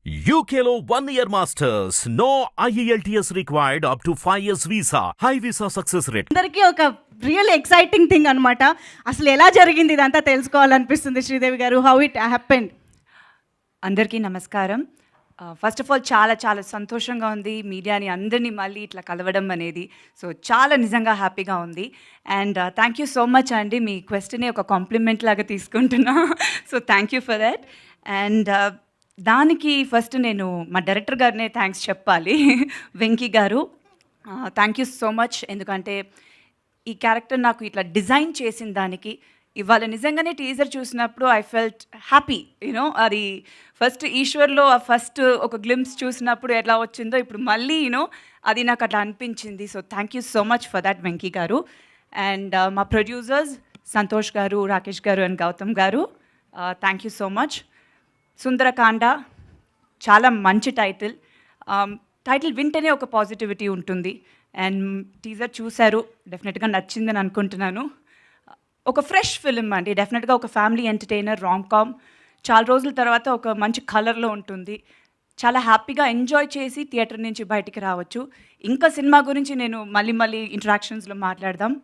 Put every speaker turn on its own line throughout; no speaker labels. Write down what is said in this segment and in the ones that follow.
UKLO 1 year masters. No IELTS required up to 5 years visa. High visa success rate.
అందరికీ ఒక real exciting thing అనమాట. అసలు ఎలా జరిగింది ఇదంతా తెలుసుకోవాలనిపిస్తుంది శ్రీదేవి గారు. How it happened?
అందరికీ నమస్కారం. ఫస్ట్ ఆఫ్ ఆల్ చాలా చాలా సంతోషంగా ఉంది మీడియాని అందరినీ మళ్ళీ ఇట్లా కలవడం అనేది. సో చాలా నిజంగా హ్యాపీగా ఉంది. And thank you so much అండి, మీ క్వశ్చనే ఒక కాంప్లిమెంట్ లాగా తీసుకుంటున్నా. So thank you for that. And దానికి ఫస్ట్ నేను మా డైరెక్టర్ గారినే థ్యాంక్స్ చెప్పాలి, వెంకీ గారు. Thank you so much. ఎందుకంటే ఈ క్యారెక్టర్ నాకు ఇట్లా డిజైన్ చేసిన దానికి ఇవాళ నిజంగానే టీజర్ చూసినప్పుడు ఐ ఫెల్ట్ హ్యాపీ. యూనో అది ఫస్ట్ ఈశ్వర్లో ఆ ఫస్ట్ ఒక గ్లిమ్స్ చూసినప్పుడు ఎలా వచ్చిందో ఇప్పుడు మళ్ళీ అది నాకు అట్లా అనిపించింది. So thank you so much for that Venky గారు. అండ్ మా ప్రొడ్యూసర్స్ సంతోష్ గారు, రాకేష్ గారు అండ్ గౌతమ్ గారు, thank you so much. Sundarakanda చాలా మంచి టైటిల్. టైటిల్ వింటేనే ఒక పాజిటివిటీ ఉంటుంది. అండ్ టీజర్ చూశారు, డెఫినెట్గా నచ్చిందని అనుకుంటున్నాను. ఒక ఫ్రెష్ ఫిలిం అండి, డెఫినెట్గా ఒక ఫ్యామిలీ ఎంటర్టైనర్, రామ్ కామ్. చాలా రోజుల తర్వాత ఒక మంచి కలర్లో ఉంటుంది. చాలా హ్యాపీగా ఎంజాయ్ చేసి థియేటర్ నుంచి బయటికి రావచ్చు. ఇంకా సినిమా గురించి నేను మళ్ళీ ఇంటరాక్షన్స్లో మాట్లాడదాం.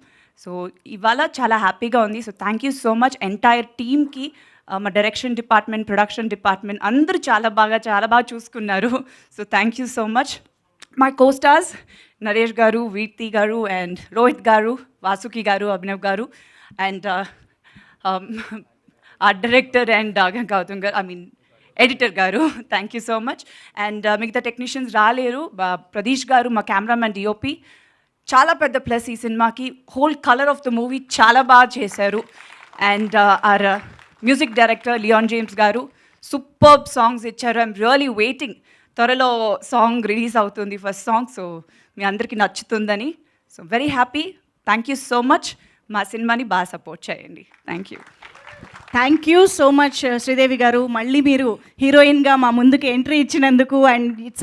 సో ఇవాళ చాలా హ్యాపీగా ఉంది. So thank you so much entire టీమ్కి. మా డైరెక్షన్ డిపార్ట్మెంట్, ప్రొడక్షన్ డిపార్ట్మెంట్ అందరూ చాలా బాగా చూసుకున్నారు. So thank you so much. My co-stars Naresh గారు, వీర్తి గారు అండ్ రోహిత్ గారు, Vasuki garu, Abhinav garu and art director and Gautam garu, editor garu, thank you so much. And మిగతా టెక్నీషియన్స్ రాలేరు. ప్రదీష్ గారు మా కెమెరామెన్, డిఓపి, చాలా పెద్ద ప్లస్ ఈ సినిమాకి. Whole colour of the movie చాలా బాగా చేశారు. And our music director Leon James garu superb songs ఇచ్చారు. ఐఎమ్ రియలీ వెయిటింగ్, త్వరలో సాంగ్ రిలీజ్ అవుతుంది, ఫస్ట్ సాంగ్. సో మీ అందరికీ నచ్చుతుందని. So very happy. Thank you so much. మా సినిమాని బాగా సపోర్ట్ చేయండి. Thank you.
Thank you so much Sridevi garu. మళ్ళీ మీరు హీరోయిన్గా మా ముందుకు ఎంట్రీ ఇచ్చినందుకు. And it's